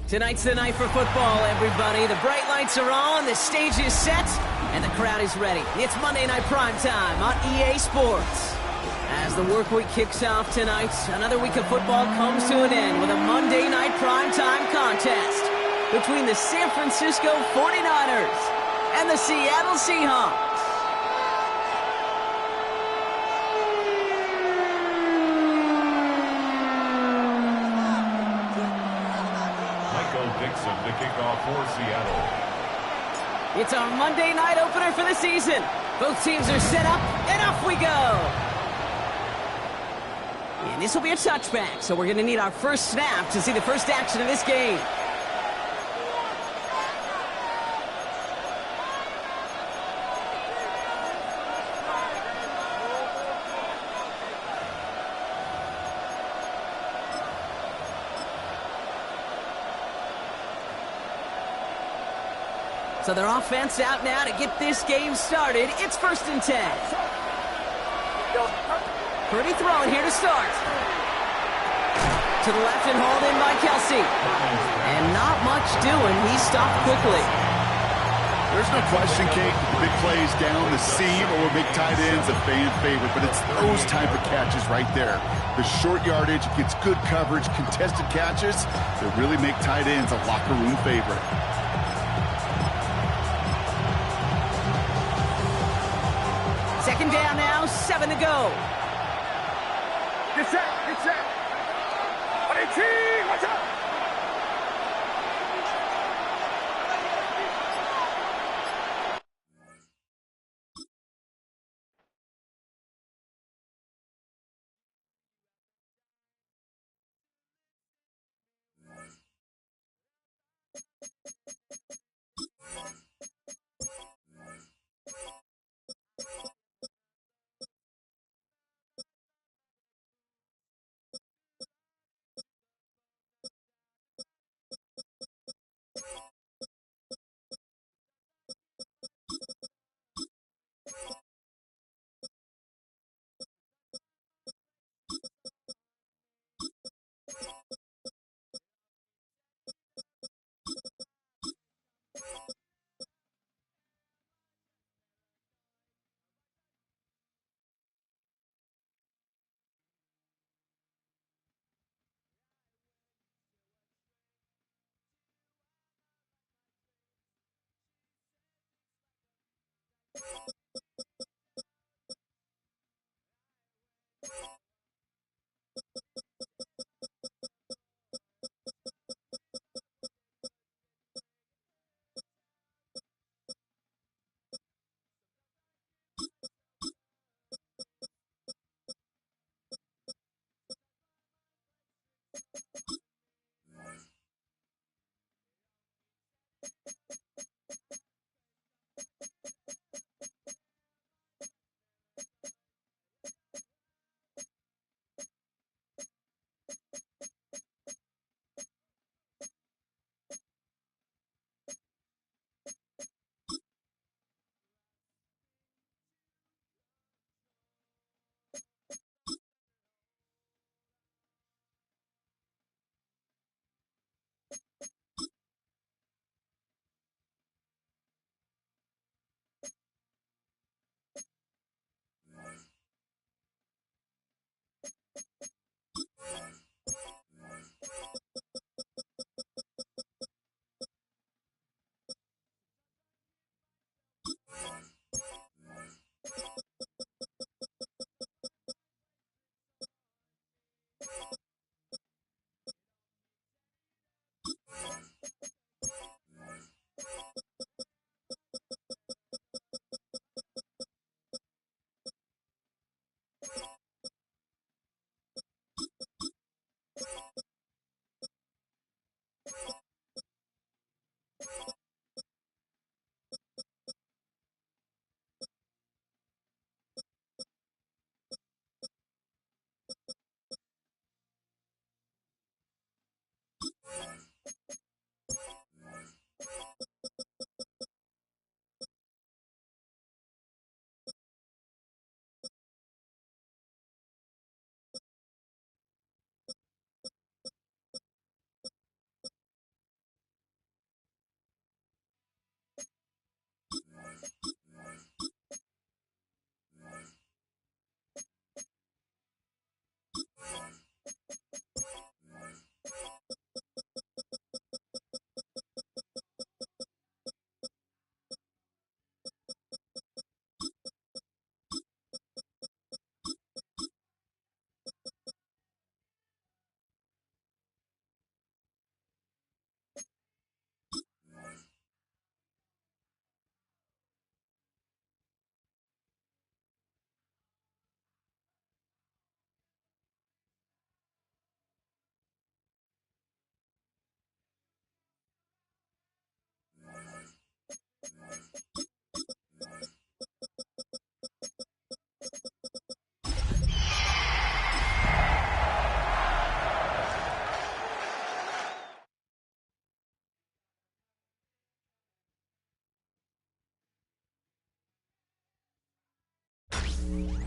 Tonight's the night for football, everybody. The bright lights are on, the stage is set, and the crowd is ready. It's Monday Night Primetime on EA Sports. As the work week kicks off tonight, another week of football comes to an end with a Monday Night Primetime contest between the San Francisco 49ers and the Seattle Seahawks. Dixon to kick off for Seattle. It's our Monday night opener for the season. Both teams are set up, and off we go. And this will be a touchback, so we're going to need our first snap to see the first action of this game. So their offense out now to get this game started. It's 1st and 10. Pretty throwing here to start. To the left and hauled in by Kelsey. And not much doing. He stopped quickly. There's no question, Kate, the big plays down the seam or big tight ends a fan favorite, but it's those type of catches right there. The short yardage gets good coverage, contested catches that really make tight ends a locker room favorite. Second down now, 7 to go. Get set, get set. Watch out.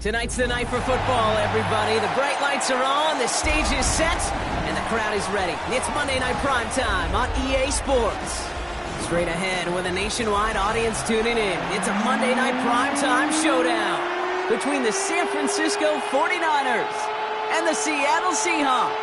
Tonight's the night for football, everybody. The bright lights are on, the stage is set, and the crowd is ready. It's Monday Night Primetime on EA Sports. Straight ahead with a nationwide audience tuning in, it's a Monday Night Primetime showdown between the San Francisco 49ers and the Seattle Seahawks.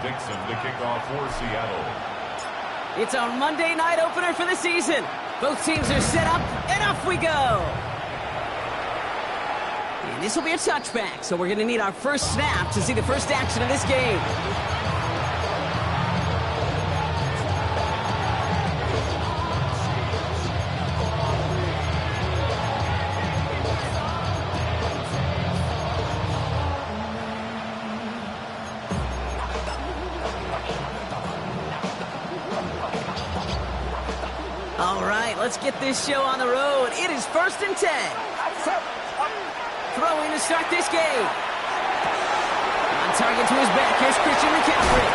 Dixon to kick off for Seattle. It's our Monday night opener for the season. Both teams are set up, and off we go. And this will be a touchback, so we're going to need our first snap to see the first action of this game. All right, let's get this show on the road. It is 1st and 10. Throwing to start this game. On target to his back, here's Christian McCaffrey.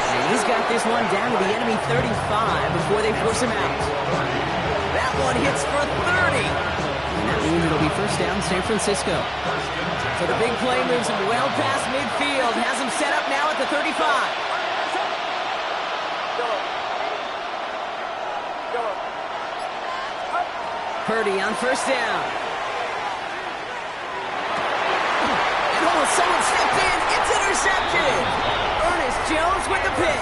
And he's got this one down to the enemy 35 before they force him out. That one hits for 30. And that means it'll be first down San Francisco. So the big play moves him well past midfield. Has him set up now at the 35. Purdy on first down. And someone stepped in. It's intercepted. Ernest Jones with the pick.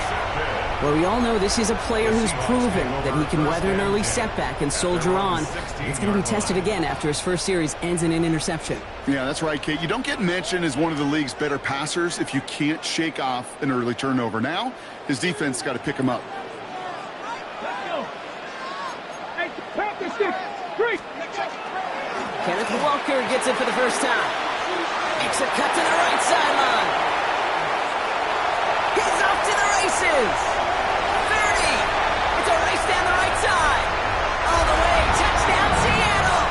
Well, we all know this is a player who's proven that he can weather an early setback and soldier on. It's going to be tested again after his first series ends in an interception. Yeah, that's right, Kate. You don't get mentioned as one of the league's better passers if you can't shake off an early turnover. Now, his defense got to pick him up. Kenneth Walker gets it for the first time. Makes a cut to the right sideline. He's off to the races. 30. It's a race down the right side. All the way. Touchdown, Seattle.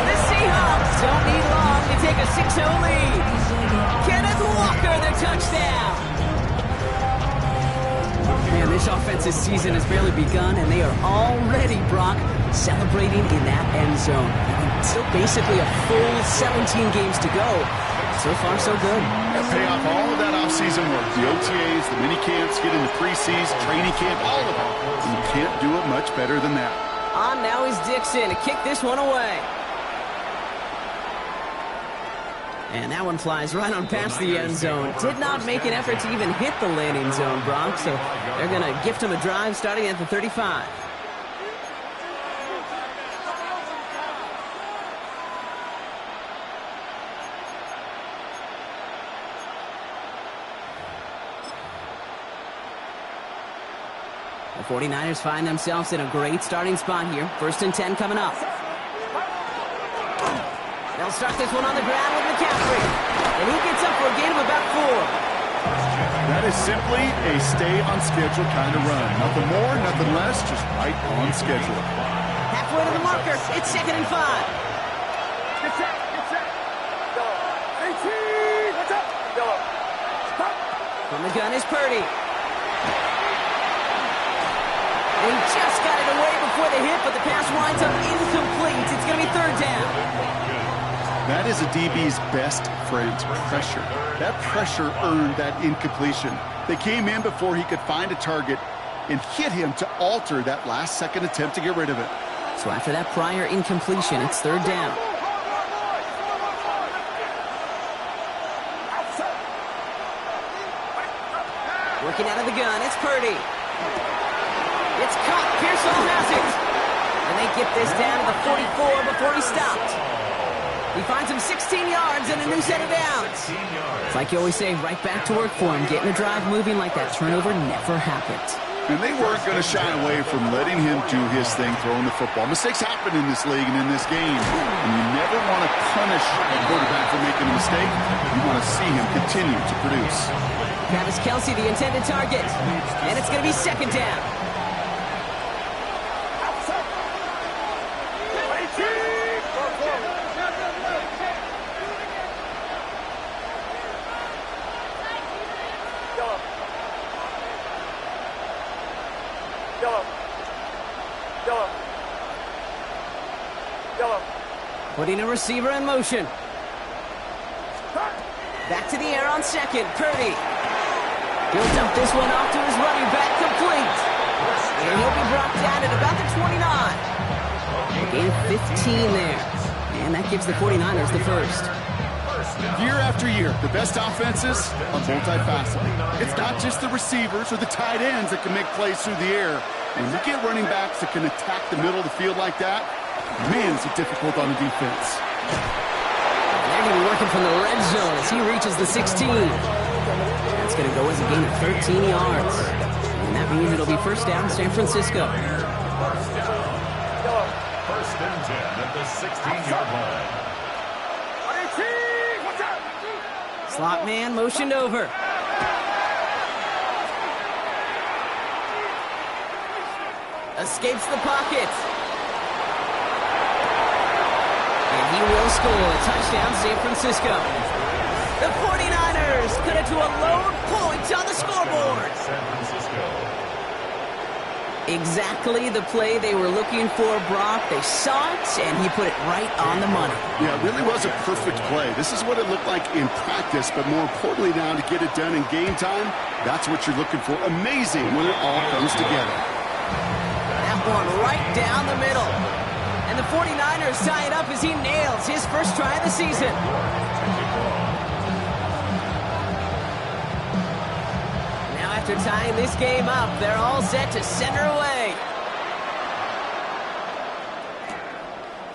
The Seahawks don't need long to take a 6-0 lead. Kenneth Walker, the touchdown. Man, this offensive season has barely begun, and they are already, Brock, celebrating in that end zone. Still basically a full 17 games to go. So far, so good. Pay off all of that offseason work. The OTAs, the mini camps, get into preseason, training camp, all of it. And you can't do it much better than that. On now is Dixon to kick this one away. And that one flies right on past the end zone. Did not make an effort to even hit the landing zone, Brock. So they're going to gift him a drive starting at the 35. The 49ers find themselves in a great starting spot here. 1st and 10 coming up. They'll start this one on the ground with McCaffrey. And he gets up for a gain of about 4. That is simply a stay-on-schedule kind of run. Nothing more, nothing less, just right on schedule. Halfway to the marker. It's 2nd and 5. Get set. Go. 18. What's up? Go. Stop. From the gun is Purdy. They just got it away before the hit, but the pass winds up incomplete. It's going to be 3rd down. That is a DB's best friend, pressure. That pressure earned that incompletion. They came in before he could find a target and hit him to alter that last-second attempt to get rid of it. So after that prior incompletion, it's 3rd down. Working out of the gun, it's Purdy. It's caught. Pearsall has it. And they get this down to the 44 before he stopped. He finds him 16 yards and a new set of downs. It's like you always say, right back to work for him. Getting the drive moving like that turnover never happened. And they weren't going to shy away from letting him do his thing, throwing the football. Mistakes happen in this league and in this game. And you never want to punish a quarterback for making a mistake. You want to see him continue to produce. Travis Kelce, the intended target. And it's going to be second down. Putting a receiver in motion. Back to the air on second. Purdy. He'll dump this one off to his running back, complete. And he'll be brought down at about the 29. Gain of 15 there. And that gives the 49ers the first. Year after year, the best offenses are multifaceted. It's not just the receivers or the tight ends that can make plays through the air. When you get running backs that can attack the middle of the field like that, man, is it difficult on the defense. They're going to be working from the red zone as he reaches the 16. That's going to go as a gain of 13 yards. And that means it'll be first down San Francisco. First and 10 at the 16-yard line. Slot man motioned over. Escapes the pocket. And he will score. Touchdown, San Francisco. The 49ers cut it to a lone point on the scoreboard. San Francisco. Exactly the play they were looking for, Brock. They saw it, and he put it right on the money. Yeah, it really was a perfect play. This is what it looked like in practice, but more importantly now to get it done in game time, that's what you're looking for. Amazing when it all comes together. That one right down the middle. And the 49ers tie it up as he nails his first try of the season. Now after tying this game up, they're all set to center away.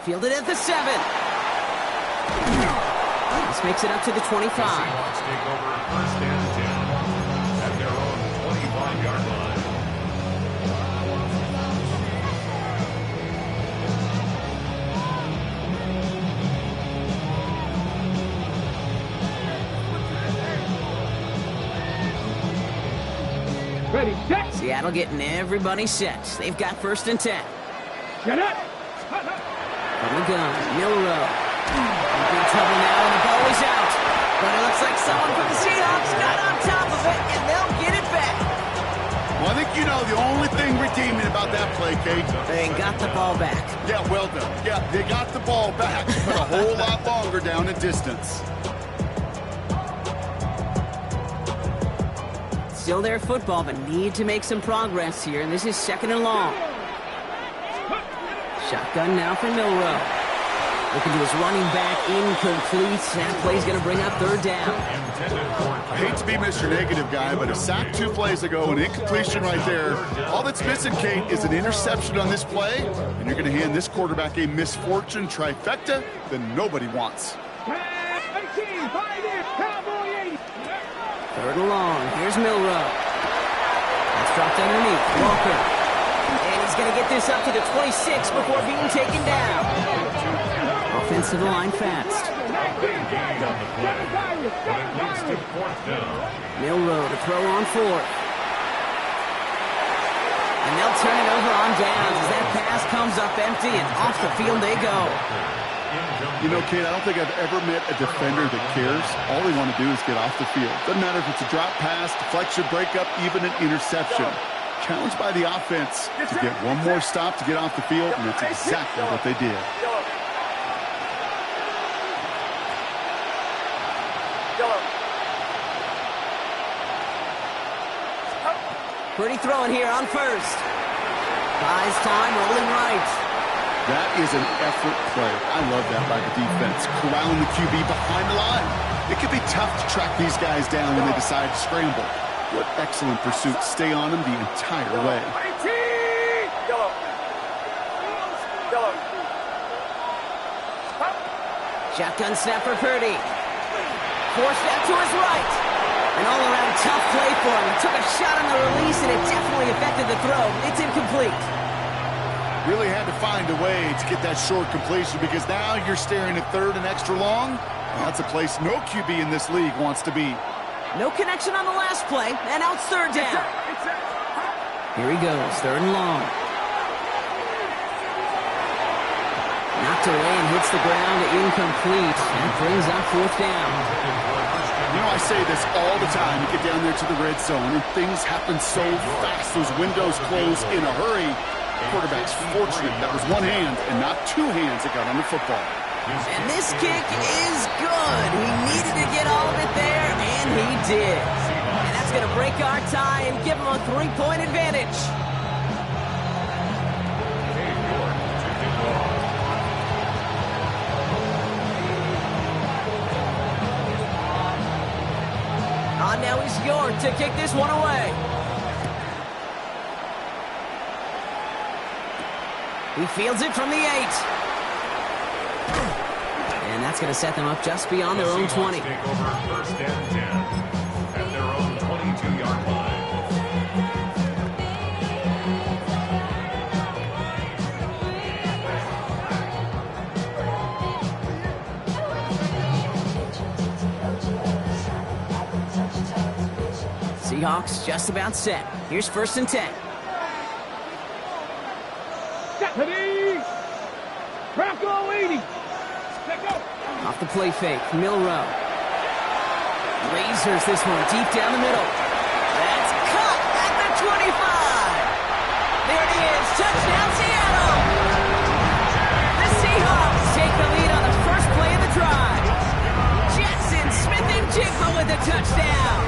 Fielded at the 7. This makes it up to the 25. Seahawks take over first and 10 at their own 25-yard line. Ready, set. Seattle getting everybody set. They've got first and 10. Get it. From the gun, Milrow. In big trouble now, and the ball is out. But it looks like someone from the Seahawks got on top of it, and they'll get it back. Well, I think you know the only thing redeeming about that play, Kate. They got the ball back. Yeah, well done. Yeah, they got the ball back, but a whole lot longer down in distance. Still their football, but need to make some progress here. And this is second and long. Shotgun now for Milrow. Looking to his running back, incomplete. That play's going to bring up third down. I hate to be Mr. Negative guy, but a sack 2 plays ago, an incompletion right there. All that's missing, Kate, is an interception on this play, and you're going to hand this quarterback a misfortune trifecta that nobody wants. Third and long. Here's Milrow. That's dropped underneath. Walker. And he's going to get this up to the 26 before being taken down. Offensive line fast. Gained on the play, but it leads to fourth down. Milrow to throw on fourth. And they'll turn it over on downs as that pass comes up empty and off the field they go. You know, Kate, I don't think I've ever met a defender that cares. All they want to do is get off the field. Doesn't matter if it's a drop pass, deflection, breakup, even an interception. Challenged by the offense to get one more stop to get off the field, and that's exactly what they did. Pretty throwing here on first. Buys time, rolling right. That is an effort play. I love that by the defense. Corralling the QB behind the line. It can be tough to track these guys down when they decide to scramble. What excellent pursuit. Stay on them the entire way. Shotgun snap for Purdy. Forced out to his right. An all-around tough play for him. He took a shot on the release, and it definitely affected the throw. It's incomplete. Really had to find a way to get that short completion because now you're staring at third and extra long. That's a place no QB in this league wants to be. No connection on the last play, and out third down. Here he goes, third and long. Knocked away and hits the ground, incomplete. That brings up fourth down. You know, I say this all the time. You get down there to the red zone, and things happen so fast. Those windows close in a hurry. The quarterback's fortunate that was one hand and not two hands that got on the football. And this kick is good. He needed to get all of it there, and he did. And that's going to break our tie and give him a 3-point advantage. Now he's York to kick this one away. He fields it from the 8. And that's going to set them up just beyond their own 20. Take over first and 10 at their own 22-yard line. Seahawks just about set. Here's first and 10. Deputy! Bronco 80! Off the play fake, Milrow. Razors this one deep down the middle. That's cut at the 25. There it is, touchdown Seattle! The Seahawks take the lead on the first play of the drive. Jetson Smith-Njigba with the touchdown.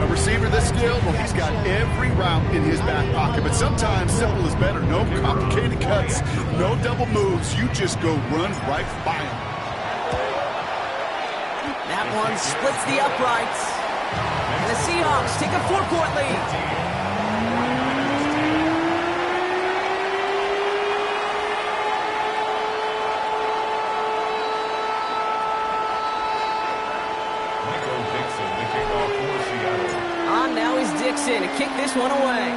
A receiver this skilled, well, he's got every route in his back pocket, but sometimes simple is better. No complicated cuts, no double moves. You just go run right by him. That one splits the uprights. And the Seahawks take a 4-point lead. Dixon to kick this one away.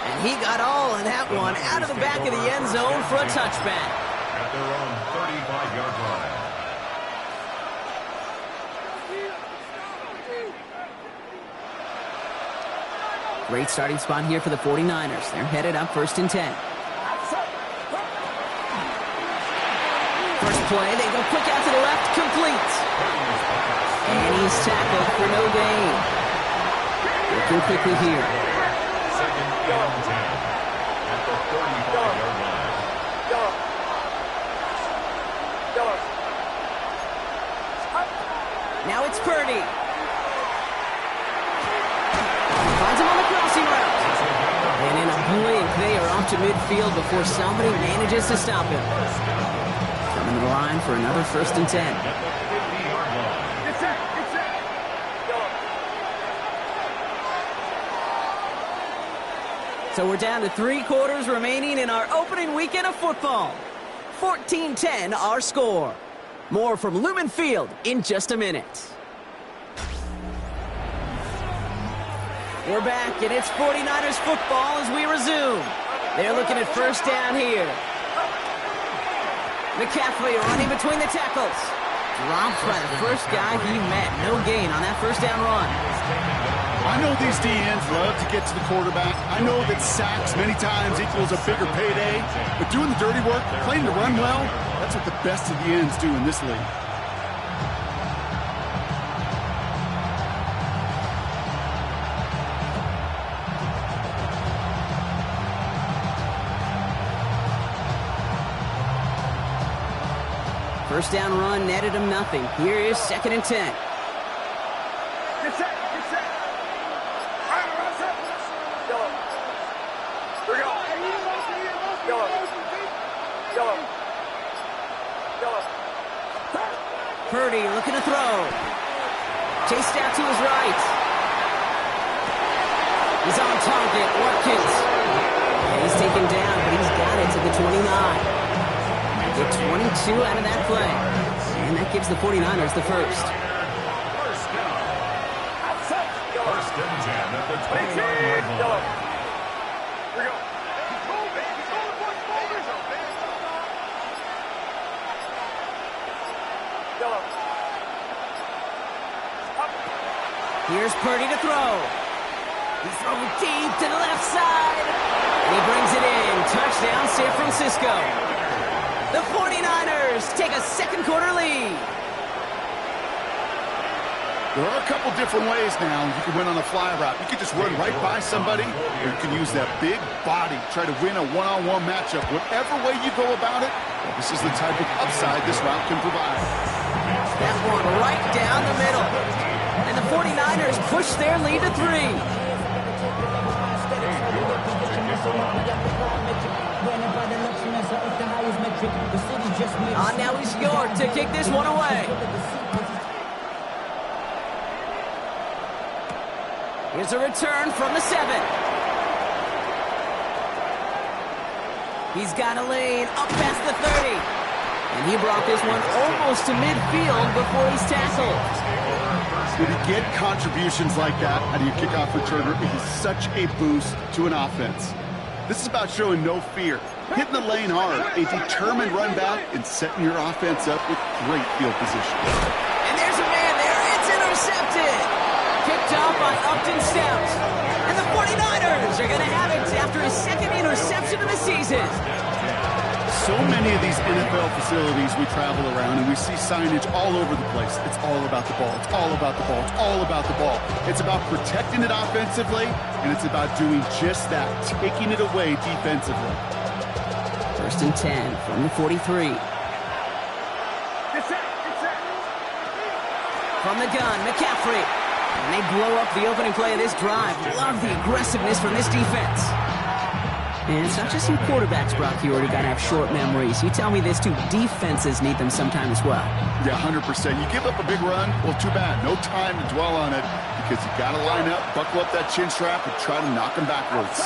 And he got all of that one out of the back of the end zone for a touchback. At their own 35-yard line. Great starting spot here for the 49ers. They're headed up first and 10. First play, they go quick out to the left, complete. And he's tackled for no gain. Looking quickly here. Second and 10 at the 35-yard line. Now it's Purdy. Finds him on the crossing route. And in a blink, they are off to midfield before somebody manages to stop him. Coming to the line for another first and 10. So we're down to 3 quarters remaining in our opening weekend of football. 14-10 our score. More from Lumen Field in just a minute. We're back, and it's 49ers football as we resume. They're looking at first down here. McCaffrey running between the tackles. Dropped by the first guy he met. No gain on that first down run. I know these DNs love to get to the quarterback. I know that sacks many times equals a bigger payday. But doing the dirty work, playing to run well, that's what the best of the ends do in this league. First down run netted him nothing. Here is second and 10. Purdy looking to throw. Chased out to his right. He's on target. Watkins. And he's taken down, but he's got it to the 29. Get 22 out of that play. And that gives the 49ers the first. First and 10 at the 20-yard line. Here's Purdy to throw. He's throwing deep to the left side. And he brings it in. Touchdown, San Francisco. The 49ers take a second quarter lead. There are a couple different ways now. You can win on a fly route. You can just run right by somebody, or you can use that big body, try to win a one-on-one matchup. Whatever way you go about it, this is the type of upside this route can provide. That one right down the middle. And the 49ers push their lead to 3. Now he's York to kick this one away. Here's a return from the 7. He's got a lane up past the 30. And he brought this one almost to midfield before he's tackled. When you get contributions like that out of your kickoff returner, it is such a boost to an offense. This is about showing no fear, hitting the lane hard, a determined run back, and setting your offense up with great field position. And there's a man there. It's intercepted. Picked up by Upton Stout. And the 49ers are going to have it after his second interception of the season. So many of these NFL facilities we travel around and we see signage all over the place. It's all about the ball. It's all about the ball. It's all about the ball. It's about protecting it offensively, and it's about doing just that, taking it away defensively. First and 10 from the 43. From the gun, McCaffrey. And they blow up the opening play of this drive. Love the aggressiveness from this defense. And it's not just some quarterbacks, Brock, you already got to have short memories. You tell me this too, defenses need them sometime as well. Yeah, 100%. You give up a big run, well, too bad. No time to dwell on it because you got to line up, buckle up that chin strap, and try to knock them backwards.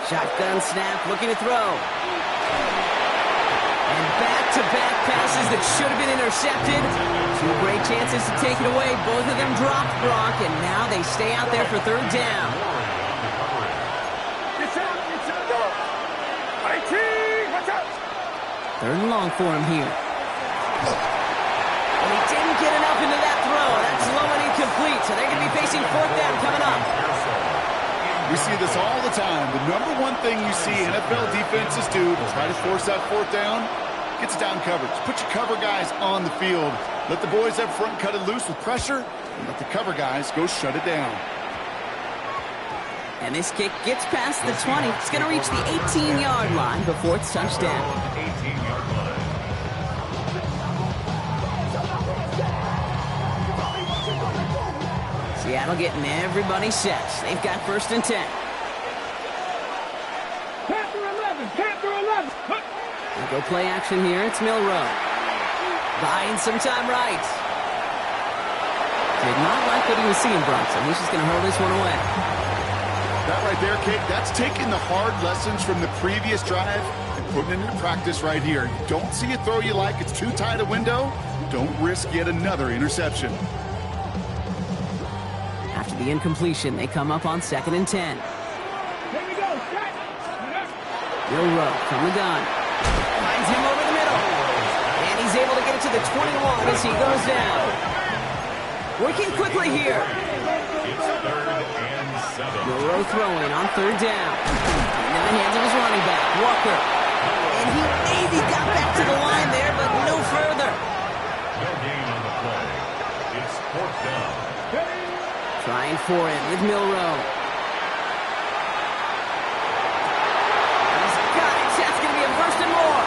Shotgun snap, looking to throw. And back-to-back passes that should have been intercepted. 2 great chances to take it away. Both of them dropped, Brock, and now they stay out there for third down. Third and long for him here. And he didn't get enough into that throw. That's low and incomplete, so they're going to be facing fourth down coming up. We see this all the time. The number one thing you see NFL defenses do to try to force that fourth down, gets down coverage. Put your cover guys on the field. Let the boys up front cut it loose with pressure, and let the cover guys go shut it down. And this kick gets past the 20. It's going to reach the 18-yard line before it's touchdown. 18-yard line. Seattle getting everybody set. They've got first and 10. Panther 11, Panther 11. We'll go play action here. It's Milrow. Buying some time right. Did not like what he was seeing, Bronson. He's just going to hurl this one away. That right there, Kate, that's taking the hard lessons from the previous drive and putting it into practice right here. You don't see a throw you like, it's too tight a window, don't risk yet another interception. After the incompletion, they come up on second and 10. Here we go, Milrow from the gun. Finds him over the middle. And he's able to get it to the 21 as he goes down. Working quickly here. It's third and 7. Milrow throwing on third down. And in the hands of his running back, Walker. And he maybe got back to the line there, but no further. No gain on the play. It's fourth down. Trying for it with Milrow. He's got it. That's going to be a first and more.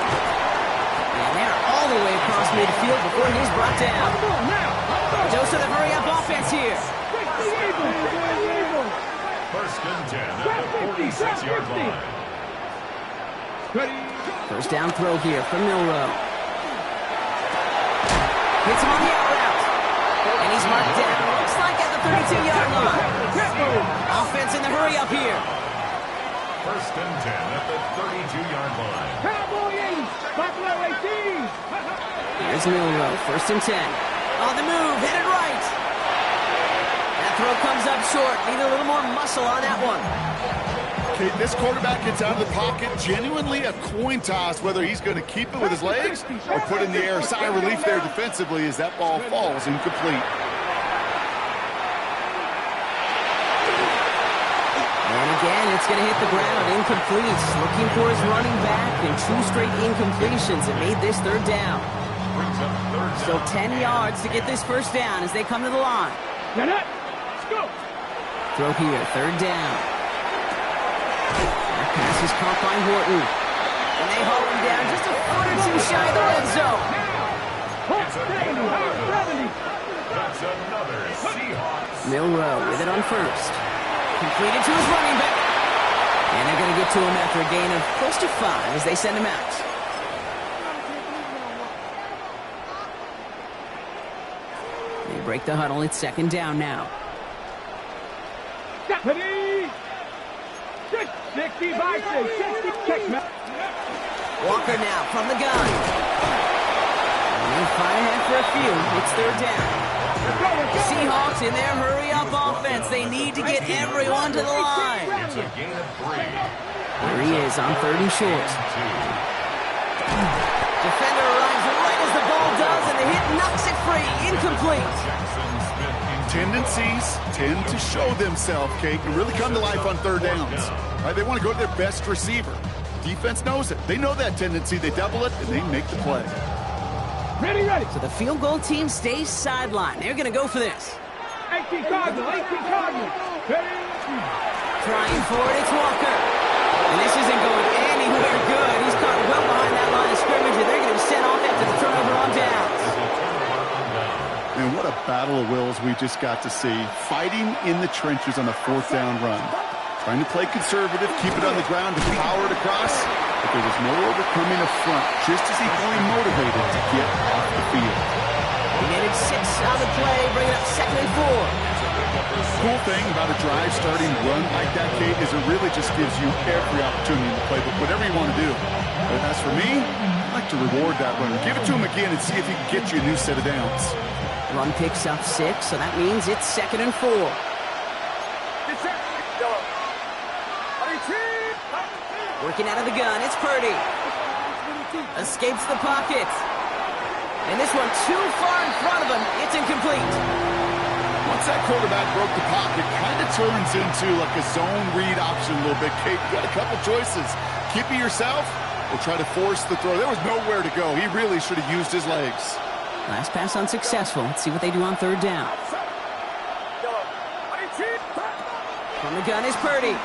And they're all the way across midfield before he's brought down. Dose of the hurry-up offense here. First and 10 at the 46-yard line. First down throw here from Milrow. Hits him on the out route. And he's marked down. Looks like at the 32-yard line. Offense in the hurry-up here. First and 10 at the 32-yard line. Cowboy 80. Buffalo 18. Here's Milrow, first and 10. On the move, hit it right. That throw comes up short. Need a little more muscle on that one. Okay, this quarterback gets out of the pocket, genuinely a coin toss whether he's going to keep it with his legs or put in the air. Sigh of relief there defensively as that ball falls incomplete. And again, it's going to hit the ground, incomplete. Looking for his running back, and 2 straight incompletions. It made this third down. Still 10 yards to get this first down as they come to the line. Let's go. Throw here, third down. That pass is caught by Horton. And they haul him down just a foot or two shy of the red zone. It's a gain of 11. That's another Seahawks. Milrow with it on first. Completed to his running back. And they're going to get to him after a gain of close to 5 as they send him out. They break the huddle. It's second down now. Deputy. 60 by 60. Check. Walker now from the gun. And they fight ahead for a few. It's third down. Seahawks in their hurry-up offense. They need to get everyone to the line. It's a gain of 3. There he is on third and short. Defender arrives right as the ball does, and the hit knocks it free. Incomplete. Tendencies tend to show themselves, Kate, and really come to life on third downs. Right, they want to go to their best receiver. Defense knows it. They know that tendency. They double it, and they make the play. Ready. So the field goal team stays sidelined. They're going to go for this. 18 Cardinals. Trying for it, it's Walker. And this isn't going anywhere good. He's caught well behind that line of scrimmage, and they're going to be sent off after the turnover on downs. And what a battle of wills we just got to see. Fighting in the trenches on a fourth down run. Trying to play conservative, keep it on the ground, and power it across. But there was no overcoming a front, just as he fully motivated to get off the field. He needed 6 on the play, bringing up second and 4. Cool thing about a drive starting run like that, Kate, is it really just gives you every opportunity to play, but whatever you want to do. But as for me, I like to reward that runner. Give it to him again and see if he can get you a new set of downs. Run picks up 6, so that means it's second and 4. Working out of the gun, it's Purdy. Escapes the pocket. And this one too far in front of him. It's incomplete. Once that quarterback broke the pocket, kind of turns into like a zone read option a little bit. Kate, you got a couple choices. Keep it yourself or try to force the throw. There was nowhere to go. He really should have used his legs. Last pass unsuccessful. Let's see what they do on third down. From the gun is Purdy.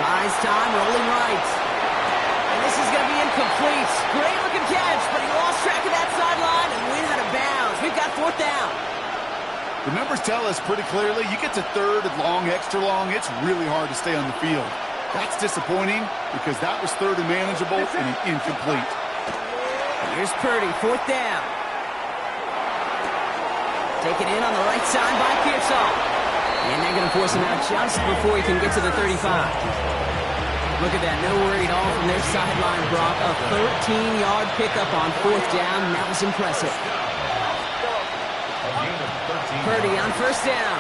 Buys time, rolling right. And this is going to be incomplete. Great looking catch, but he lost track of that sideline and went out of bounds. We've got fourth down. The numbers tell us pretty clearly, you get to third and long, extra long, it's really hard to stay on the field. That's disappointing because that was third and manageable and an incomplete. Here's Purdy, fourth down. Taken in on the right side by Pearsall. And they're going to force him out just before he can get to the 35. Look at that, no worry at all from their sideline, Brock. A 13-yard pickup on fourth down. That was impressive. Purdy on first down.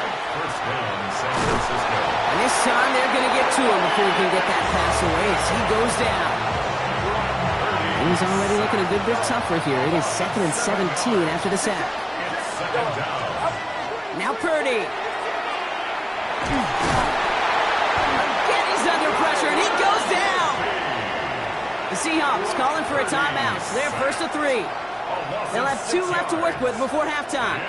San Francisco. And this time they're going to get to him before he can get that pass away as he goes down. Things already looking a good bit tougher here. It is second and 17 after the sack. Now Purdy. Again, he's under pressure, and he goes down. The Seahawks calling for a timeout. So they're first to 3. They'll have 2 left to work with before halftime.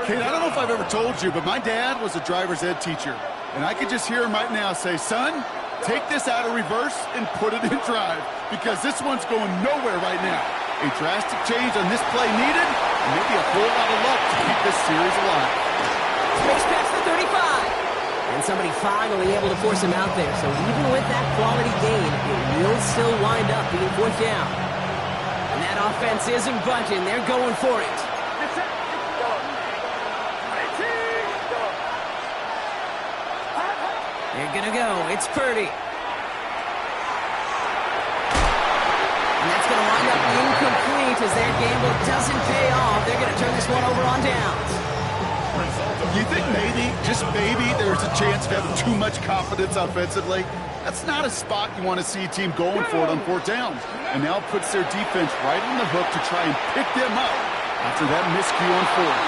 Kate, I don't know if I've ever told you, but my dad was a driver's ed teacher. And I could just hear him right now say, son, take this out of reverse and put it in drive. Because this one's going nowhere right now. A drastic change on this play needed, and maybe a whole lot of luck to keep this series alive. Space past the 35. And somebody finally able to force him out there. So even with that quality gain, it will still wind up being fourth down. And that offense isn't budging. They're going for it. They're gonna go. It's Purdy. And that's gonna wind up incomplete as their gamble doesn't pay off. They're gonna turn this one over on downs. You think maybe, just maybe, there's a chance of having too much confidence offensively? That's not a spot you want to see a team going for it on fourth down. And now it puts their defense right on the hook to try and pick them up after that miscue on fourth.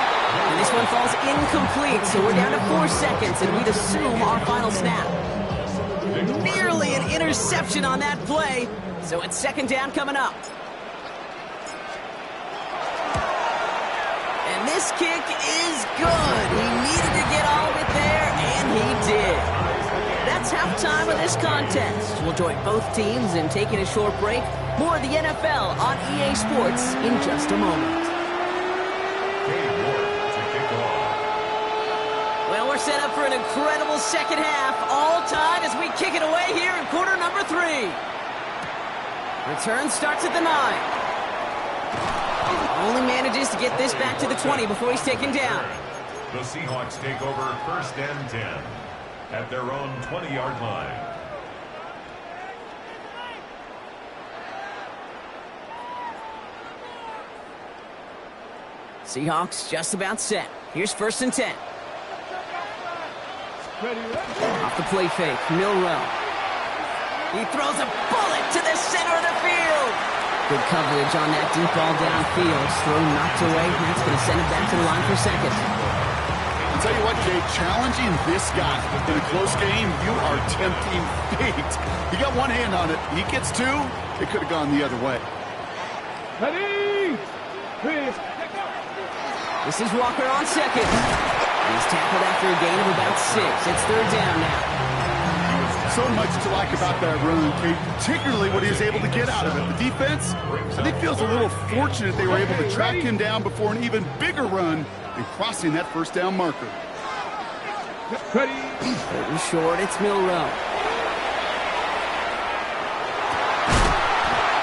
And this one falls incomplete, so we're down to 4 seconds, and we'd assume our final snap. Nearly an interception on that play, so it's second down coming up. And this kick is good. He needed to get all of it there, and he did. That's halftime of this contest. We'll join both teams in taking a short break. More of the NFL on EA Sports in just a moment. Well, we're set up for an incredible second half. All tied as we kick it away here in quarter number 3. Return starts at the 9. Only manages to get this back to the 20 before he's taken down. The Seahawks take over first and 10 at their own 20-yard line. Seahawks just about set. Here's first and 10. Off the play fake, Milrow. He throws a bullet to the center of the field. Good coverage on that deep ball downfield. Throw knocked away. That's going to send it back to the line for second. I'll tell you what, Jake, challenging this guy in a close game, you are tempting fate. He got one hand on it. He gets 2. It could have gone the other way. Ready? This is Walker on second. He's tackled after a gain of about 6. It's third down now. So much to like about that run, Kate, particularly what he was able to get out of it. The defense, I think, feels a little fortunate they were able to track him down before an even bigger run and crossing that first down marker. Ready? Third short, it's Milrow.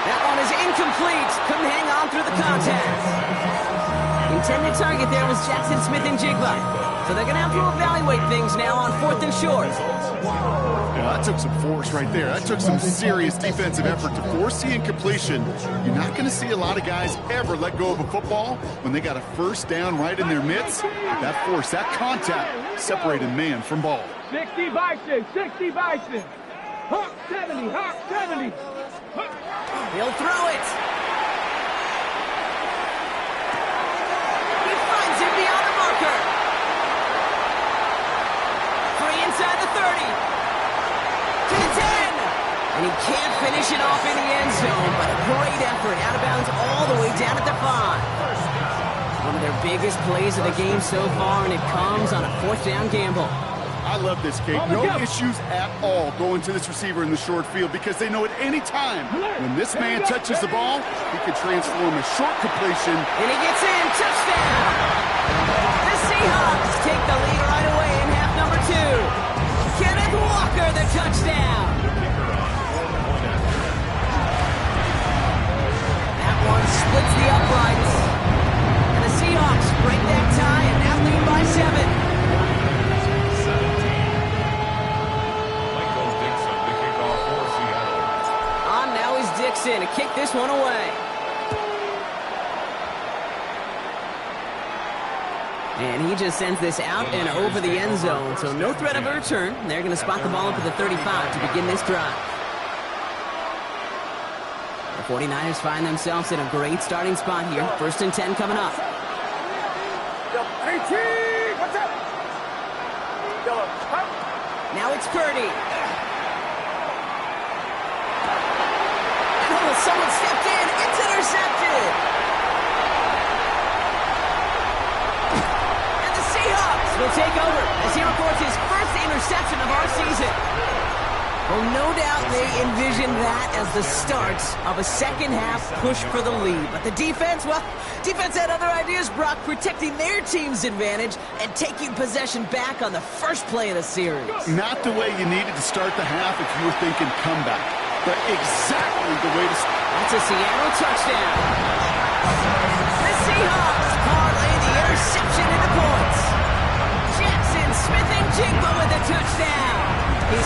That one is incomplete. Couldn't hang on through the contact. Intended target there was Jackson Smith and Jigba. So they're going to have to evaluate things now on fourth and short. Yeah, that took some force right there. That took some serious defensive effort to force the incompletion. You're not going to see a lot of guys ever let go of a football when they got a first down right in their midst. But that force, that contact, separated man from ball. 60 Bison, 60 Bison. Hawk 70, Hawk 70. He'll throw it. He finds him beyond the marker. Free inside the 30. To the 10. And he can't finish it off in the end zone, but a great effort. Out of bounds all the way down at the 5. One of their biggest plays of the game so far, and it comes on a fourth down gamble. I love this, Kate. No issues at all going to this receiver in the short field because they know at any time when this man touches the ball, he could transform a short completion. And he gets in. Touchdown! The Seahawks take the lead right away in half number 2. Kenneth Walker, the touchdown. That one splits the uprights. And the Seahawks break that tie and now lead by 7. Dixon to kick this one away. And he just sends this out and over the end zone, so no threat of a return. They're going to spot the ball up at the 35 to begin this drive. The 49ers find themselves in a great starting spot here. First and 10 coming up. Now it's Purdy. Someone stepped in. It's intercepted. And the Seahawks will take over as he records his first interception of our season. Well, no doubt they envisioned that as the start of a second-half push for the lead. But the defense, well, defense had other ideas, Brock, protecting their team's advantage and taking possession back on the first play of the series. Not the way you needed to start the half if you were thinking comeback. But exactly the way to start. That's a Seattle touchdown. The Seahawks parlay the interception into points. Jackson Smith and Jigba with a touchdown. His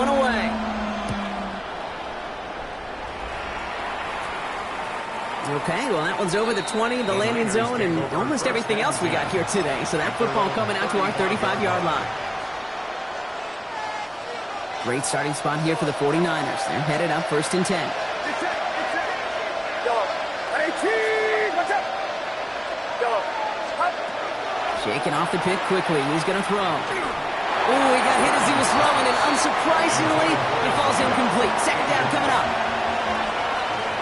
one away. Okay, well, that one's over the 20, the landing zone, and almost everything else we got here today. So that football coming out to our 35-yard line. Great starting spot here for the 49ers. They're headed up 1st and 10. Shaking off the pick quickly. He's going to throw. Ooh, he got hit as he was throwing, and unsurprisingly, he falls incomplete. Second down coming up.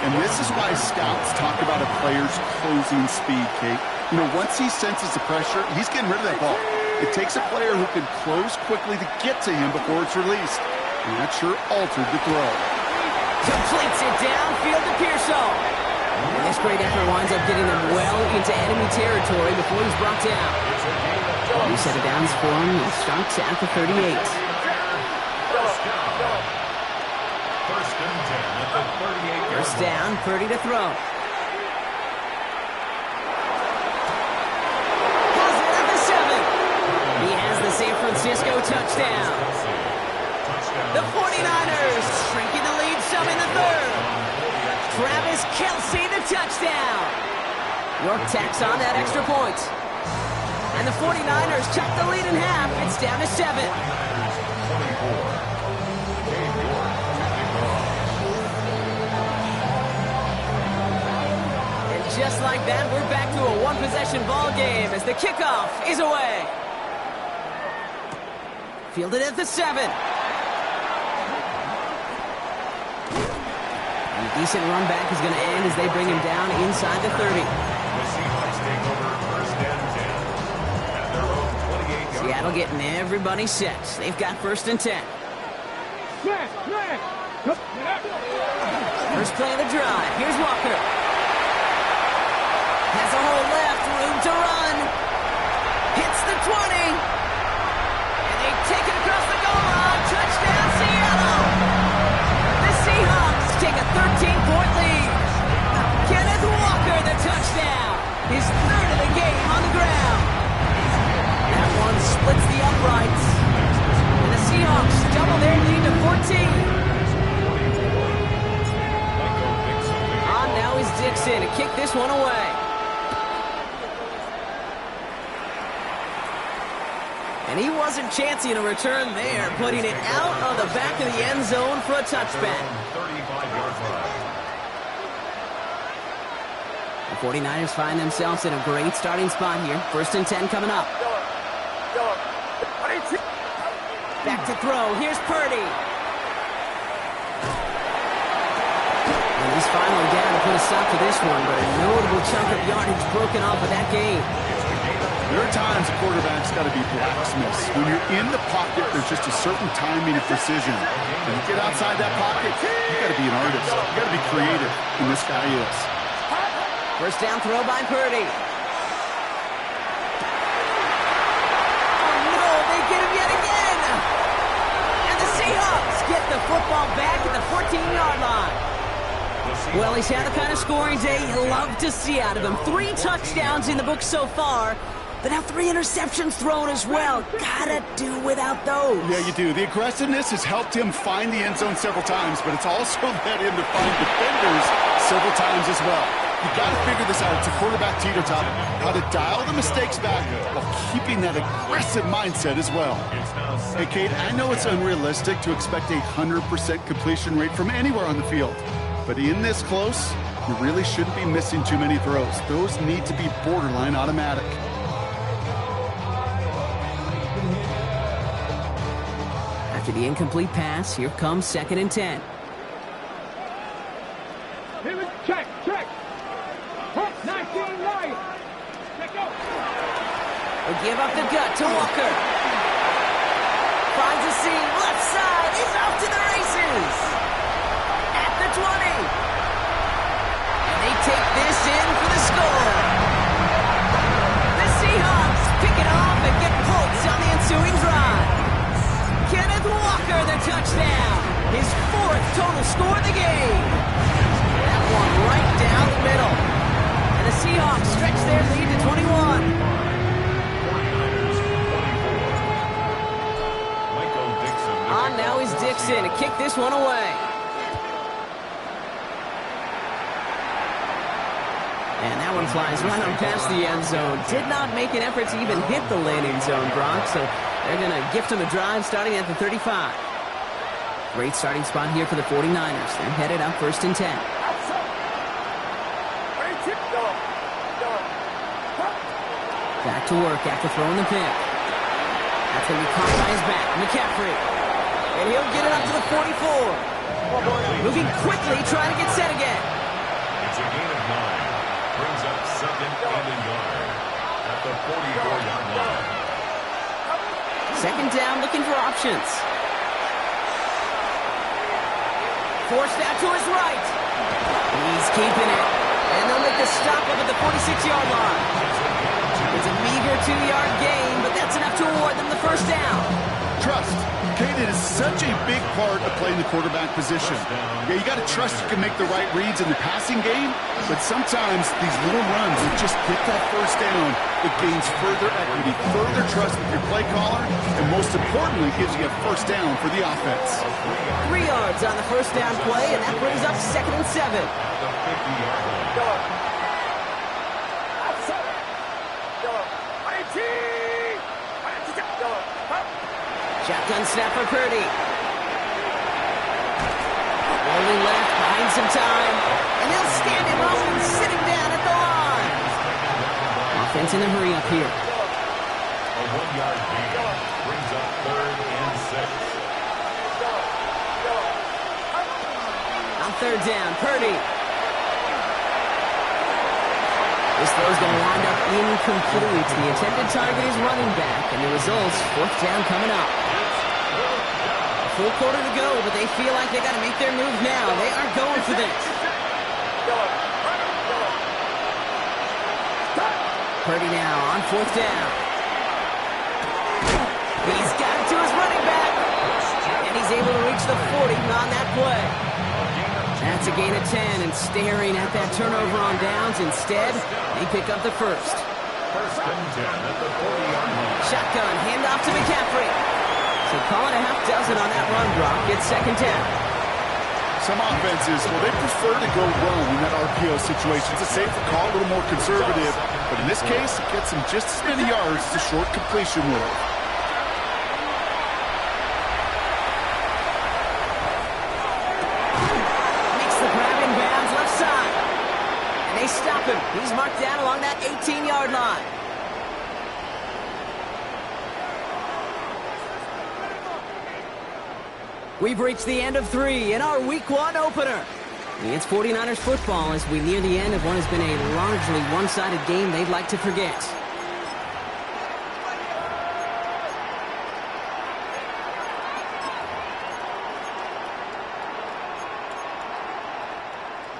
And this is why scouts talk about a player's closing speed, Kate. You know, once he senses the pressure, he's getting rid of that ball. It takes a player who can close quickly to get to him before it's released. And that sure altered the throw. Completes it downfield to Pearsall. And this great effort winds up getting them well into enemy territory before he's brought down. New set of downs for him. He starts at the 38. First down, 30 to throw. Has it at the 7. He has the San Francisco touchdown. The 49ers shrinking the lead some in the 3rd. Travis Kelce, the touchdown. York tacks on that extra point. And the 49ers cut the lead in half. It's down to 7. Just like that, we're back to a one-possession ball game as the kickoff is away. Fielded at the 7. And a decent run back is going to end as they bring him down inside the 30. The Seahawks take over 1st and 10 at their own 28-yard line. Seattle getting everybody set. They've got 1st and 10. First play of the drive. Here's Walker. Has a hole left, room to run. Hits the 20. And they take it across the goal line. Touchdown, Seattle. The Seahawks take a 13-point lead. Kenneth Walker, the touchdown. His 3rd of the game on the ground. That one splits the uprights. And the Seahawks double their lead to 14. On now is Dixon to kick this one away. And he wasn't chancing a return there, putting it out of the back of the end zone for a touchback. 35-yard line. The 49ers find themselves in a great starting spot here. 1st and 10 coming up. Back to throw. Here's Purdy. And he's finally down to put a stop to this one, but a notable chunk of yardage broken off of that game. There are times a quarterback's got to be blacksmiths. When you're in the pocket, there's just a certain timing and precision. When you get outside that pocket, you got to be an artist. You got to be creative, and this guy is. First down throw by Purdy. Oh no, they get him yet again. And the Seahawks get the football back at the 14-yard line. Well, he's had the kind of scoring day you love to see out of him. 3 touchdowns in the book so far. But now 3 interceptions thrown as well. Gotta do without those. Yeah, you do. The aggressiveness has helped him find the end zone several times, but it's also led him to find defenders several times as well. You got to figure this out. It's a quarterback teeter-totter. How to dial the mistakes back while keeping that aggressive mindset as well. Hey, Kate, I know it's unrealistic to expect a 100% completion rate from anywhere on the field. But in this close, you really shouldn't be missing too many throws. Those need to be borderline automatic. After the incomplete pass, here comes 2nd and 10. Check. 19 right. Check out. They give up the gut to Walker. Finds a seam, left side. He's off to the races. At the 20. And they take this in for the score. The Seahawks pick it off and get points on the ensuing drive. Kenneth Walker, the touchdown. His 4th total score of the game. That one right down the middle. And the Seahawks stretch their lead to 21. On now is Dixon take this one away. And that one flies right on past the end zone. Did not make an effort to even hit the landing zone, Brock. So they're going to gift him a drive starting at the 35. Great starting spot here for the 49ers. They're headed up 1st and 10. Back to work after throwing the pick. That's going to be caught by his back. McCaffrey. And he'll get it up to the 44. Moving quickly, trying to get set again. It's a gain of 9. Brings up 2nd and yard at the 44-yard line. 2nd down, looking for options. Forced out to his right. He's keeping it. And they'll make the stop up at the 46-yard line. It's a meager 2-yard gain, but that's enough to award them the 1st down. Trust. Kate, it is such a big part of playing the quarterback position. Yeah, you got to trust you can make the right reads in the passing game, but sometimes these little runs will just get that 1st down. It gains further equity, further trust with your play caller, and most importantly, gives you a 1st down for the offense. 3 yards on the 1st down play, and that brings up 2nd and 7. The 50-yard line. Shotgun snap for Purdy. Rolling left, buying some time. And they'll stand him up and sit him down at the line. Offense in a hurry up here. A 1-yard gain brings up 3rd and 6. On 3rd down, Purdy. This throw's going to wind up incomplete. The intended target is running back, and the results, 4th down coming up. A full quarter to go, but they feel like they got to make their move now. They are going for this. Purdy now on 4th down. He's got it to his running back, and he's able to reach the 40 on that play. That's a gain of 10, and staring at that turnover on downs. Instead, they pick up the 1st. 1st and 10 at the 40-yard line. Shotgun, handoff to McCaffrey. So call it a half dozen on that run, Brock. It's 2nd down. Some offenses, well, they prefer to go run in that RPO situation. It's a safer call, a little more conservative. But in this case, it gets them just as many yards as a short completion will. Stop him. He's marked down along that 18-yard line. We've reached the end of 3 in our Week 1 opener. It's 49ers football as we near the end of what has been a largely one-sided game they'd like to forget.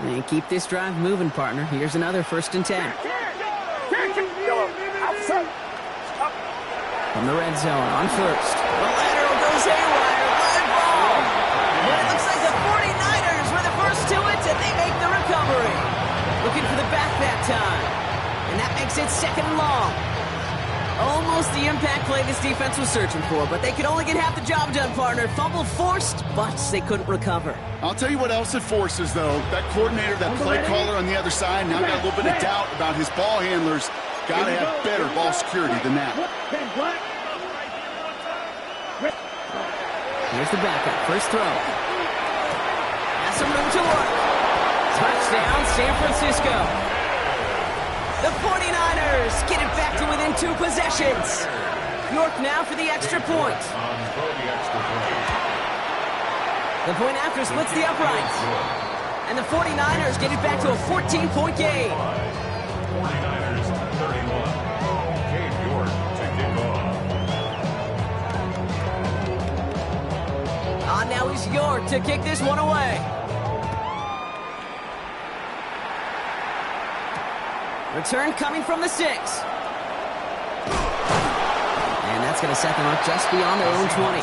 And keep this drive moving, partner. Here's another 1st and 10. From the red zone on 1st. The lateral goes haywire. Live ball. But it looks like the 49ers were the first to it, and they make the recovery. Looking for the back that time. And that makes it 2nd and long. Almost the impact play this defense was searching for, but they could only get half the job done, partner. Fumble forced, but they couldn't recover. I'll tell you what else it forces, though. That coordinator, that play caller on the other side, now got a little bit of doubt about his ball handlers. Got to have better ball security than that. Here's the backup. 1st throw. Has some room to work. Touchdown, San Francisco. The 49ers get it back to within 2 possessions. York now for the extra point. The point after splits the uprights. And the 49ers get it back to a 14-point game. 49ers 31. Cade York to kick off. On now is York to kick this one away. Return coming from the 6. And that's going to set them up just beyond their own 20.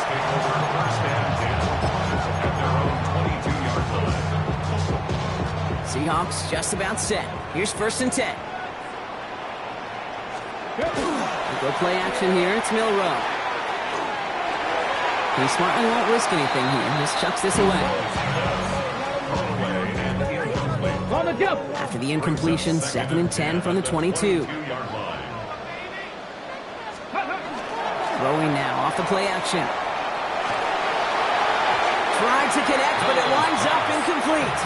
Seahawks just about set. Here's 1st and 10. We'll go play action here. It's Milrow. He smartly won't risk anything here. Just chucks this away. On the jump. After the incompletion, 2nd and 10 from the 22. Throwing now off the play action. Tried to connect, but it winds up incomplete.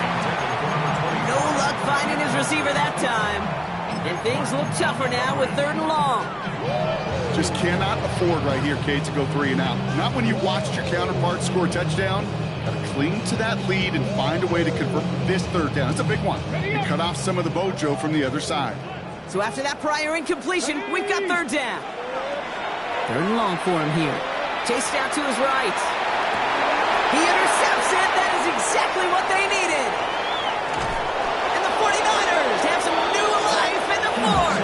No luck finding his receiver that time. And things look tougher now with 3rd and long. Just cannot afford right here, Kate, to go 3 and out. Not when you watched your counterpart score a touchdown. Got to cling to that lead and find a way to convert this 3rd down. It's a big one. And cut off some of the mojo from the other side. So after that prior incompletion, we've got 3rd down. 3rd and long for him here. Chased out to his right. He intercepts it. That is exactly what they needed. And the 49ers have some new life in the 4th.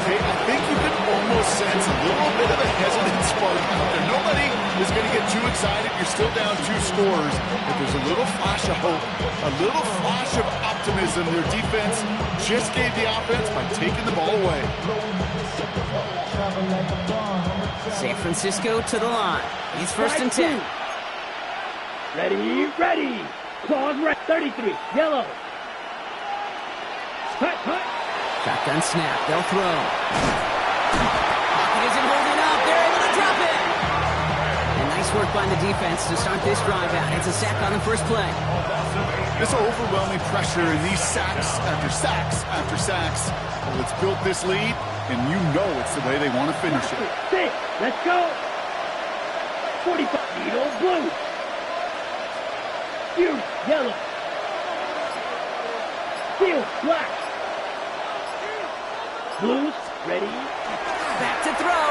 Kate, I think you can almost sense a little bit of a hesitant spark out there. Nobody is going to get too excited. You're still down 2 scores. But there's a little flash of hope, a little flash of optimism. Their defense just gave the offense by taking the ball away. San Francisco to the line. It's 1st and 10. Ready, ready. Claws right. 33. Yellow. Hut, hut. Shotgun snap. They'll throw. Pocket isn't holding up. They're able to drop it. And nice work by the defense to start this drive out. It's a sack on the first play. This overwhelming pressure and these sacks after sacks after sacks. Well, it's built this lead, and you know it's the way they want to finish it. 6. Let's go. 45. Needle blue. Huge yellow. Steel black. Blues ready. Back to throw.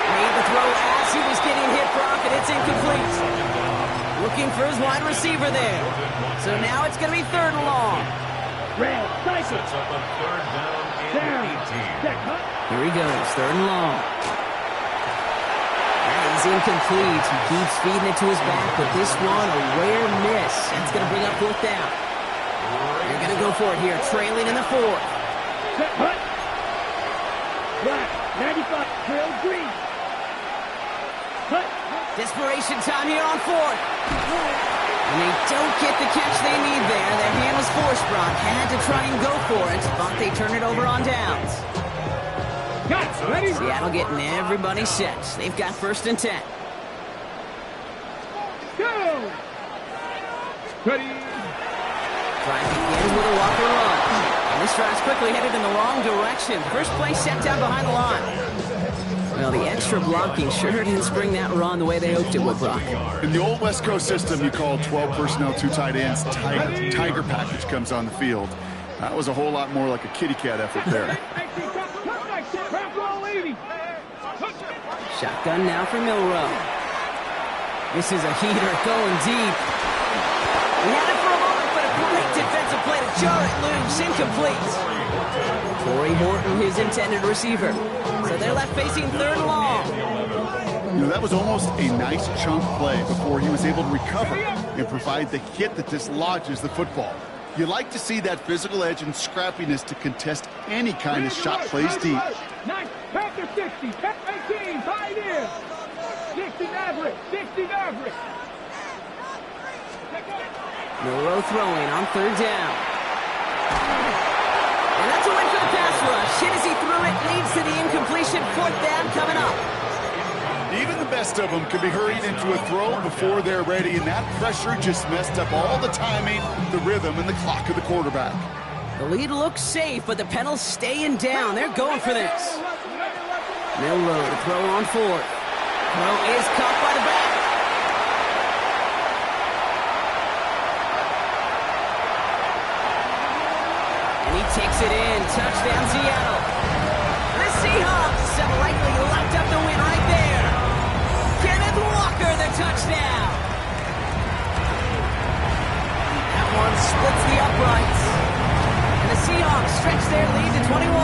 Made the throw as he was getting hit, Brock, and it's incomplete. Looking for his wide receiver there. So now it's going to be 3rd and long. Red cycle. Sets up a 3rd down and 18. Check, huh? Here he goes, 3rd and long. And he's incomplete. He keeps feeding it to his back, but this one, a rare miss. It's going to bring up 4th down. They're going to go for it here, trailing in the 4th. Check, hut. Black. 95. Trail green. Hut. Desperation time here on 4th. And they don't get the catch they need there. Their hand was forced, Brock. Had to try and go for it, but they turn it over on downs. Got it. Ready? Seattle getting everybody set. They've got 1st and 10. Go. Ready. Trying to begin with a walker run. And this drive's quickly headed in the wrong direction. First play set down behind the line. Well, the extra blocking sure didn't spring that run the way they hoped it would, Brock. In the old West Coast system, you call 12 personnel, 2 tight ends, tiger package comes on the field. That was a whole lot more like a kitty cat effort there. Shotgun now for Milrow. This is a heater going deep. We had it for a moment, but a great defensive play to jar it loose. Incomplete. Torrey Horton, his intended receiver. So they're left facing 3rd and long. You know, that was almost a nice chunk play before he was able to recover and provide the hit that dislodges the football. You like to see that physical edge and scrappiness to contest any kind of shot plays deep. Nice. Panther 60. 18. Tight end. 60 average. 60 average. Milrow throwing on 3rd down. And that's a win for the pass rush. Hit as he threw it, leads to the incompletion. 4th down coming up. Even the best of them could be hurried into a throw before they're ready, and that pressure just messed up all the timing, the rhythm, and the clock of the quarterback. The lead looks safe, but the Penals staying down. They're going for this. Milrow to throw on 4th. Throw is caught by the back. And he takes it in. Touchdown, Seattle. The Seahawks have likely locked up the win right there. Kenneth Walker, the touchdown. That one splits the uprights. And the Seahawks stretch their lead to 21.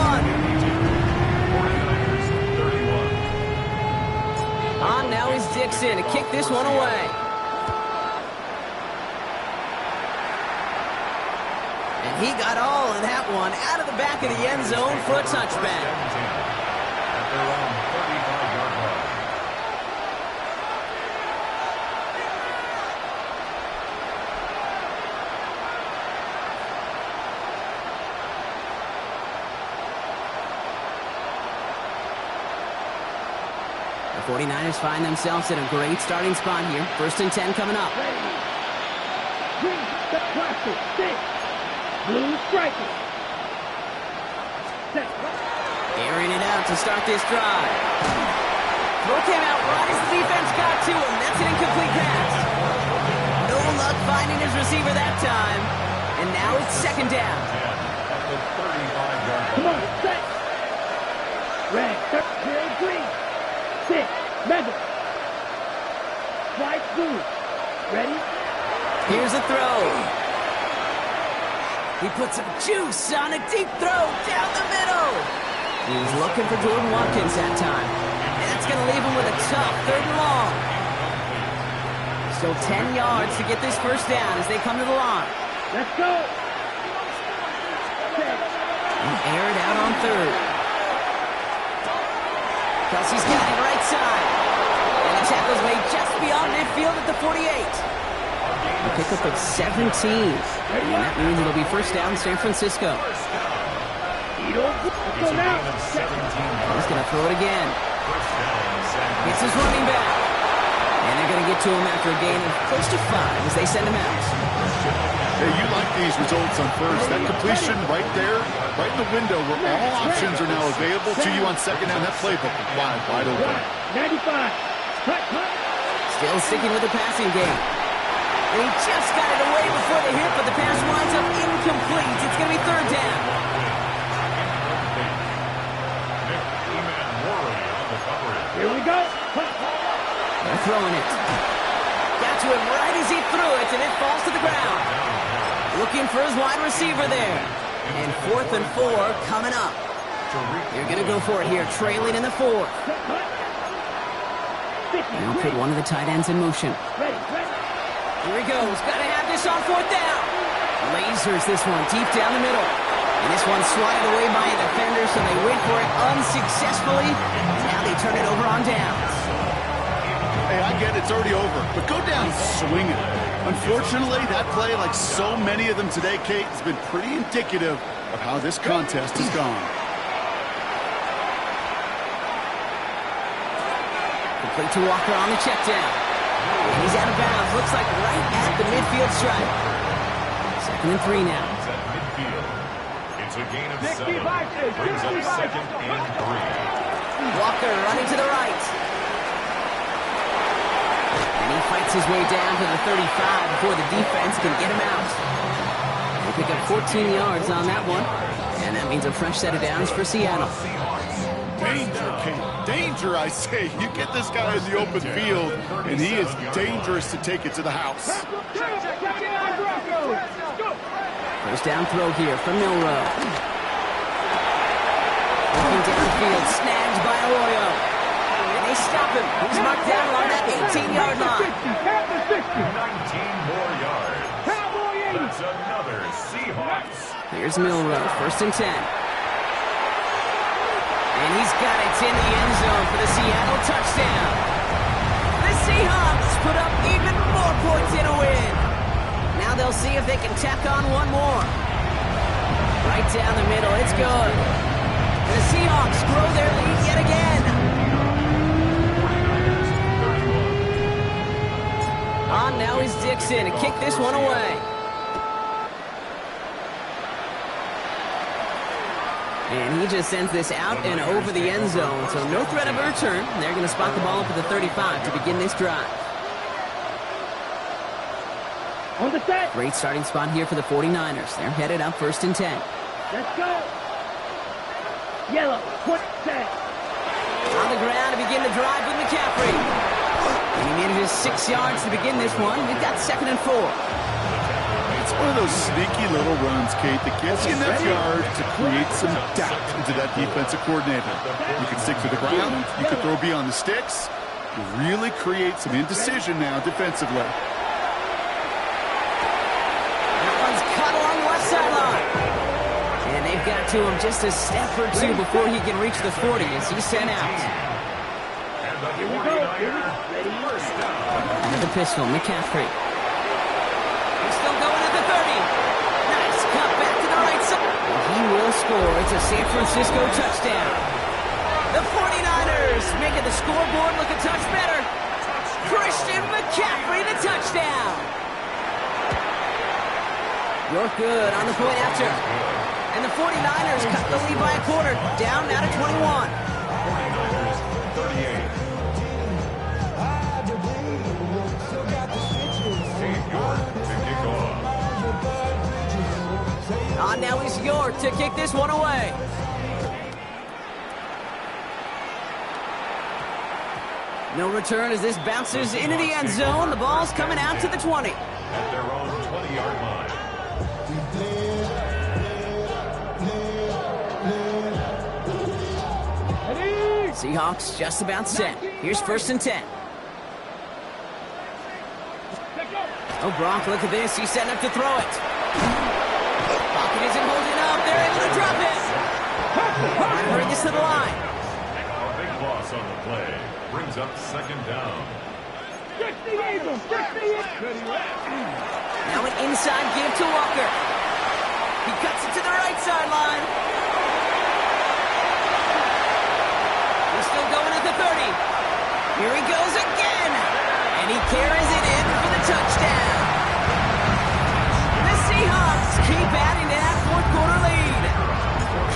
On now is Dixon to kick this one away. And he got all of that one out of the back of the end zone for a touchback. At their own 35-yard line. 49ers find themselves in a great starting spot here. 1st and 10 coming up. Green, the plastic, stick. Blue striker. Set. Airing it out to start this drive. Throw came out right as the defense got to him. That's an incomplete pass. No luck finding his receiver that time. And now it's 2nd down. At the 35-yard Come on, set. Red, clear green. Six, mega. White, blue. Ready? Here's a throw. He puts some juice on a deep throw down the middle. He was looking for Jordan Watkins that time. And that's going to leave him with a tough 3rd and long. Still 10 yards to get this 1st down as they come to the line. Let's go. Set. And air it out on 3rd. Kelsey's got it right side. And the tackle's made just beyond midfield at the 48. A pickup of 17. And that means it'll be 1st down San Francisco. Let's go now. He's going to throw it again. It's his running back. And they're going to get to him after a gain of close to 5 as they send him out. Hey, you like these results on 1st. That completion right there, right in the window where all options are now available to you on 2nd down. That playbook wide open. 95. Cut. Still sticking with the passing game. And he just got it away before the hit, but the pass winds up incomplete. It's going to be 3rd down. Here we go. They're throwing it. Got to him right as he threw it, and it falls to the ground. Looking for his wide receiver there. And 4th and 4 coming up. They're going to go for it here, trailing in the 4th. Now put one of the tight ends in motion. Here he goes. Got to have this on 4th down. Lasers this one deep down the middle. And this one's swatted away by a defender, so they wait for it unsuccessfully. And now they turn it over on downs. Hey, I get it's already over, but go down swinging. Unfortunately, that play, like so many of them today, Kate, has been pretty indicative of how this contest has gone. Complete to Walker on the check down. And he's out of bounds. Looks like right at the midfield stripe. 2nd and 3 now. It's a gain of 7. Brings up 2nd and 3. Walker running to the right. And he fights his way down to the 35 before the defense can get him out. They pick up 14 yards on that one. And that means a fresh set of downs for Seattle. Danger, Kate. Danger, I say. You get this guy in the open field, and he is dangerous to take it to the house. 1st down throw here from Milrow. Looking downfield, snagged by Arroyo. And they stop him. He's marked down on that 18-yard line. 19 more yards. That's another Seahawks. Here's Milrow, 1st and 10. And he's got it in the end zone for the Seattle touchdown. The Seahawks put up even more points in a win. Now they'll see if they can tack on one more. Right down the middle, it's good. The Seahawks grow their lead yet again. On now is Dixon to kick this one away. And he just sends this out and over the end zone, so no threat of a return. They're going to spot the ball up at the 35 to begin this drive. On the set. Great starting spot here for the 49ers. They're headed up 1st and 10. Let's go. Yellow, put set. On the ground to begin the drive with McCaffrey. And he manages 6 yards to begin this one. We've got 2nd and 4. It's one of those sneaky little runs, Kate, that gets you enough yards to create some doubt into that defensive coordinator. You can stick to the ground. You can throw beyond the sticks. You really create some indecision now defensively. That one's cut along the left sideline. And they've got to him just a step or two before he can reach the 40 as he's sent out. Here we go. Ready? Under the pistol, McCaffrey. He's still going at the 30. Nice cut back to the right side. And he will score. It's a San Francisco touchdown. The 49ers making the scoreboard look a touch better. Christian McCaffrey, the touchdown. You're good on the point after. And the 49ers cut the lead by a quarter. Down now to 21. 49ers 38. St. York to kick off. On now is York to kick this one away. No return as this bounces into the end zone. The ball's coming out to the 20. At their own 20-yard line. Seahawks just about set. Here's 1st and 10. Oh, Brock, look at this. He's setting up to throw it. Pocket isn't holding up. They're able to drop it. And hurry this to the line. A big loss on the play. Brings up 2nd down. Now an inside give to Walker. He cuts it to the right sideline. He's still going at the 30. Here he goes again. And he carries it in for the touchdown. The Seahawks keep adding to that 4th quarter lead.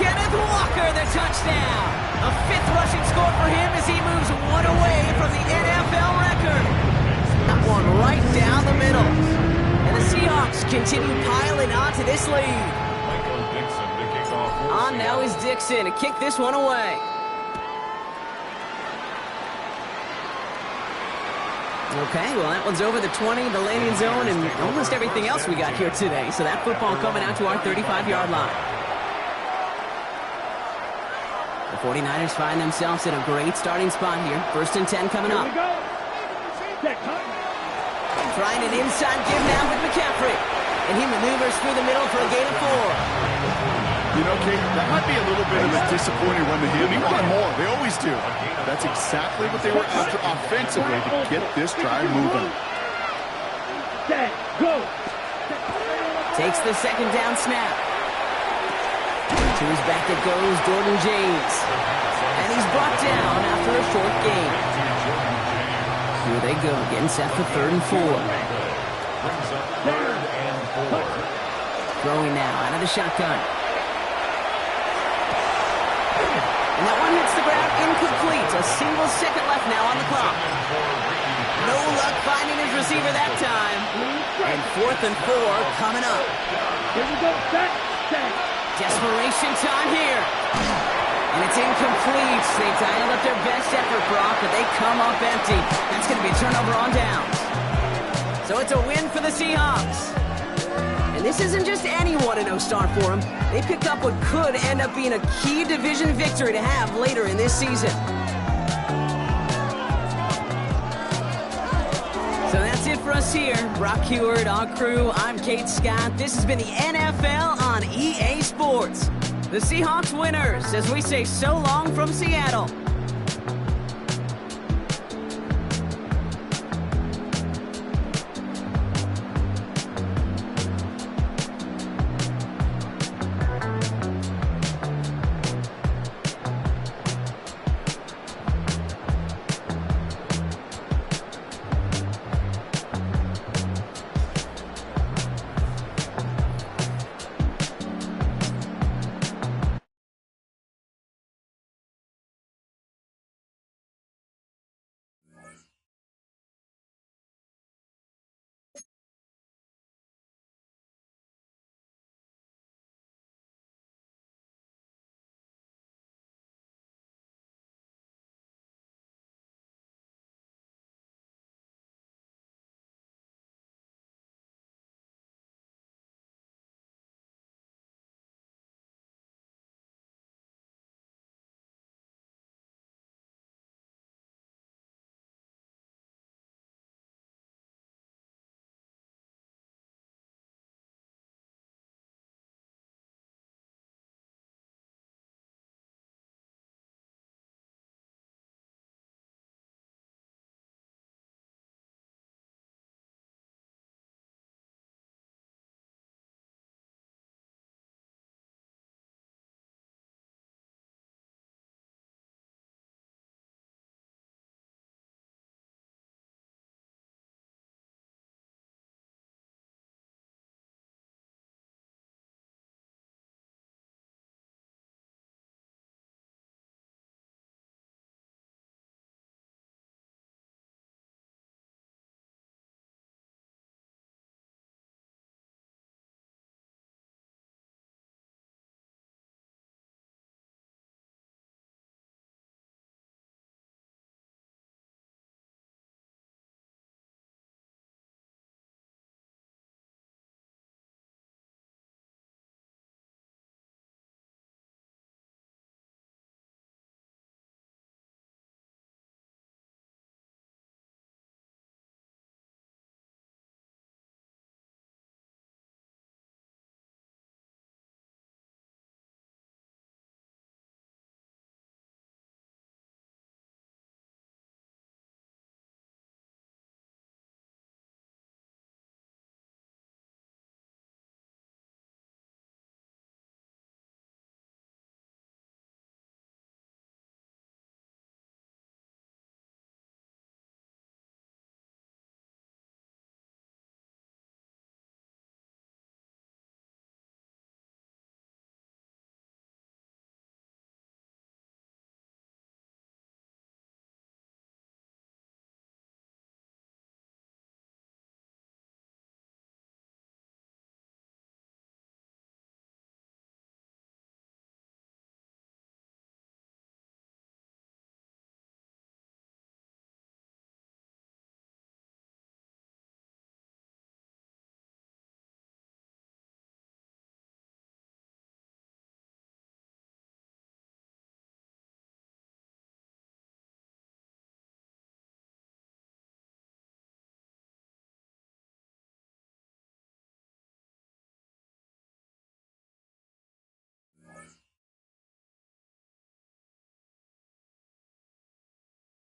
Kenneth Walker, the touchdown. A 5th rushing score for him as he moves one away from the NFL record. That one right down the middle. And the Seahawks continue piling on to this lead. Michael Dixon to kick off. On now is Dixon to kick this one away. Okay, well, that one's over the 20, the landing zone, and almost everything else we got here today. So that football coming out to our 35-yard line. The 49ers find themselves in a great starting spot here. 1st and 10 coming up. Trying an inside give now with McCaffrey. And he maneuvers through the middle for a gain of 4. You know, Kate, that might be a little bit of a disappointing run to him. He wanted more. They always do. That's exactly what they were after offensively to get this drive moving. Go. Takes the 2nd down snap. To his back it goes, Jordan James. And he's brought down after a short gain. Here they go, getting set for 3rd and 4. Brings up 3rd and 4. Throwing now out of the shotgun. And that one hits the ground incomplete. A single second left now on the clock. No luck finding his receiver that time. And 4th and 4 coming up. Here we go. Set. Desperation time here. And it's incomplete. They dialed up their best effort, Brock, but they come up empty. That's going to be a turnover on downs. So it's a win for the Seahawks. And this isn't just any 1-0 start for them. They picked up what could end up being a key division victory to have later in this season. So that's it for us here. Brock Heward, our crew, I'm Kate Scott. This has been the NFL on EA Sports. The Seahawks winners as we say so long from Seattle.